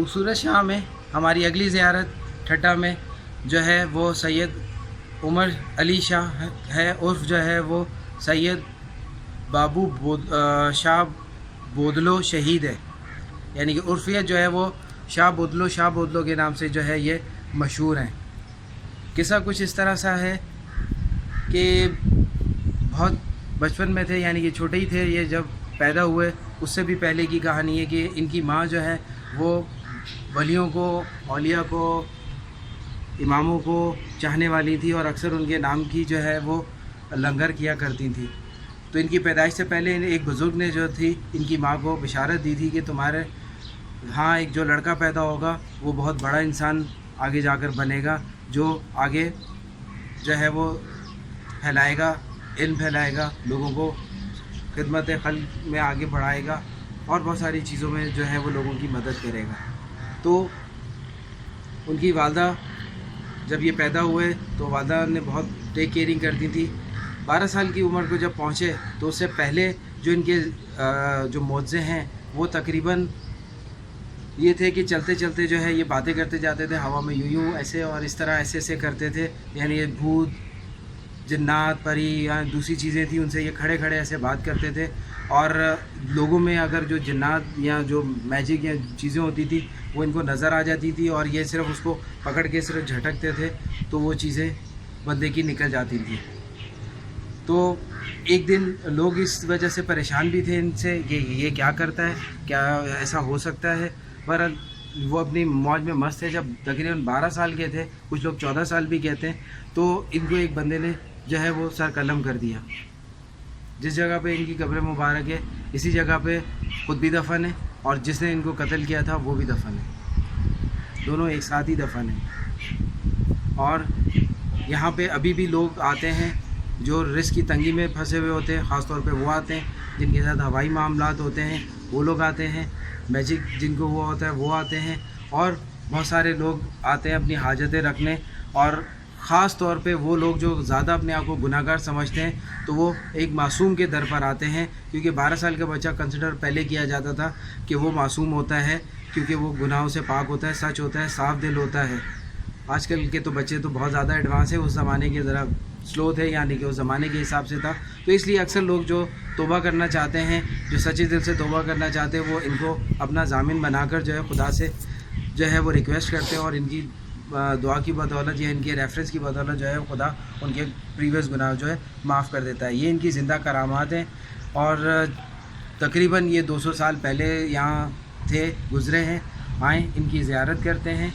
खूबसूरत शाम है। हमारी अगली ज़ियारत ठट्टा में जो है वो सैयद उमर अली शाह है, उर्फ़ जो है वो सैयद बाबू शाह बोदलो शहीद है। यानी कि उर्फियत जो है वो शाह बोदलो के नाम से जो है ये मशहूर हैं। किस्सा कुछ इस तरह सा है कि बहुत बचपन में थे, यानी कि छोटे ही थे ये जब पैदा हुए। उससे भी पहले की कहानी है कि इनकी माँ जो है वो वलियों को, औलिया को, इमामों को चाहने वाली थी और अक्सर उनके नाम की जो है वो लंगर किया करती थी। तो इनकी पैदाइश से पहले एक बुज़ुर्ग ने जो थी इनकी माँ को बिशारत दी थी कि तुम्हारे हाँ एक जो लड़का पैदा होगा वो बहुत बड़ा इंसान आगे जाकर बनेगा, जो आगे जो है वो फैलाएगा, इल्म फैलाएगा, लोगों को खिदमत खल्क़ में आगे बढ़ाएगा और बहुत सारी चीज़ों में जो है वो लोगों की मदद करेगा। तो उनकी वालदा जब ये पैदा हुए तो वालदा ने बहुत टेक केयरिंग करती थी। 12 साल की उम्र को जब पहुँचे तो उससे पहले जो इनके जो मौज़े हैं वो तकरीबन ये थे कि चलते चलते जो है ये बातें करते जाते थे हवा में, यूं ऐसे और इस तरह ऐसे ऐसे करते थे। यानी ये भूत, जिन्नात, परी या दूसरी चीज़ें थी उनसे ये खड़े खड़े ऐसे बात करते थे। और लोगों में अगर जो जिन्नात या जो मैजिक या चीज़ें होती थी वो इनको नज़र आ जाती थी और ये सिर्फ उसको पकड़ के सिर्फ झटकते थे तो वो चीज़ें बंदे की निकल जाती थी। तो एक दिन लोग इस वजह से परेशान भी थे इनसे, ये क्या करता है, क्या ऐसा हो सकता है। पर वो अपनी मौज में मस्त थे। जब तकरीबन 12 साल के थे, कुछ लोग 14 साल भी कहते हैं, तो इनको एक बंदे ने जो है वो सर कलम कर दिया। जिस जगह पे इनकी कब्र मुबारक है इसी जगह पे खुद भी दफन है और जिसने इनको कत्ल किया था वो भी दफन है, दोनों एक साथ ही दफन है। और यहाँ पे अभी भी लोग आते हैं जो रिस्क की तंगी में फंसे हुए होते हैं, ख़ास तौर पे वो आते हैं जिनके साथ हवाई मामलात होते हैं, वो लोग आते हैं। मैजिक जिनको वो होता है वो आते हैं और बहुत सारे लोग आते हैं अपनी हाजतें रखने। और ख़ास तौर पे वो लोग जो ज़्यादा अपने आप को गुनाहगार समझते हैं तो वो एक मासूम के दर पर आते हैं, क्योंकि 12 साल का बच्चा कंसिडर पहले किया जाता था कि वो मासूम होता है, क्योंकि वो गुनाहों से पाक होता है, सच होता है, साफ़ दिल होता है। आजकल के तो बच्चे तो बहुत ज़्यादा एडवांस है, उस ज़माने के ज़रा स्लो थे, यानी कि उस ज़माने के हिसाब से था। तो इसलिए अक्सर लोग जो तौबा करना चाहते हैं, जो सच्चे दिल से तौबा करना चाहते हैं, वो इनको अपना ज़ामिन बनाकर जो है खुदा से जो है वो रिक्वेस्ट करते हैं और इनकी दुआ की बदौलत या इनके रेफरेंस की बदौलत जो है खुदा उनके प्रीवियस गुनाह जो है माफ़ कर देता है। ये इनकी ज़िंदा करामात हैं और तकरीबन ये 200 साल पहले यहाँ थे, गुज़रे हैं। आएँ इनकी ज़ियारत करते हैं।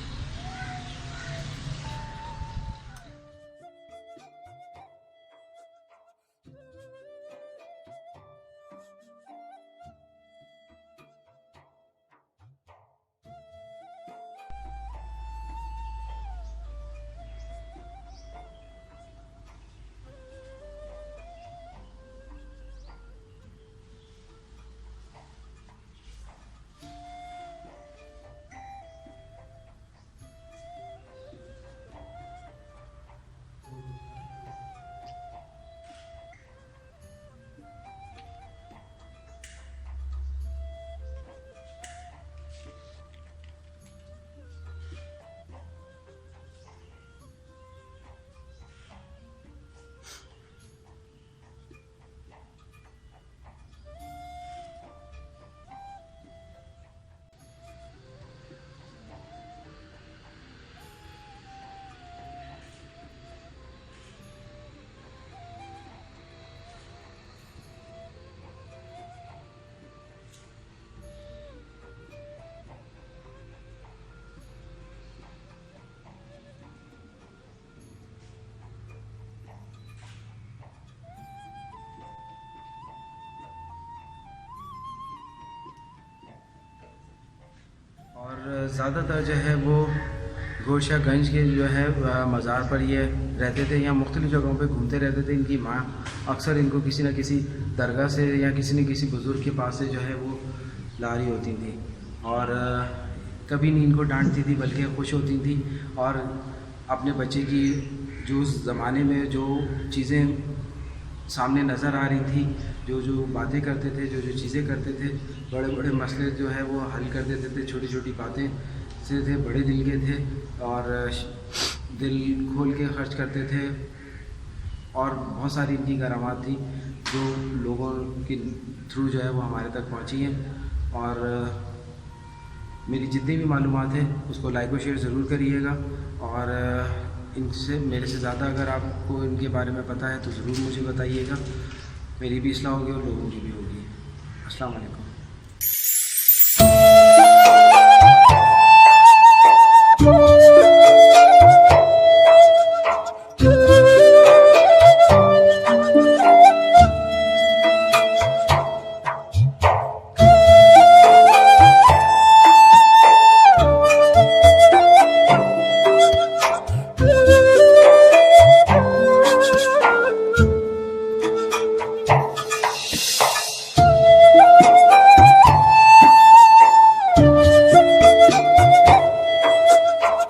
और ज़्यादातर जो है वो गोशागंज के जो है मज़ार पर ये रहते थे या मुख्तलिफ़ जगहों पे घूमते रहते थे। इनकी माँ अक्सर इनको किसी न किसी दरगाह से या किसी न किसी बुज़ुर्ग के पास से जो है वो ला रही होती थी और कभी नहीं इनको डांटती थी बल्कि खुश होती थी और अपने बच्चे की जो उस ज़माने में जो चीज़ें सामने नज़र आ रही थी, जो जो बातें करते थे, जो जो चीज़ें करते थे, बड़े बड़े मसले जो है वो हल कर देते थे, छोटी छोटी बातें से थे, बड़े दिल के थे और दिल खोल के खर्च करते थे। और बहुत सारी इनकी करामात थी जो लोगों के थ्रू जो है वो हमारे तक पहुंची हैं। और मेरी जितनी भी मालूमात है उसको लाइक और शेयर ज़रूर करिएगा। और इनसे मेरे से ज़्यादा अगर आपको इनके बारे में पता है तो ज़रूर मुझे बताइएगा। मेरी भी इस्लाह होगी और लोगों की भी होगी। अस्सलाम वालेकुम।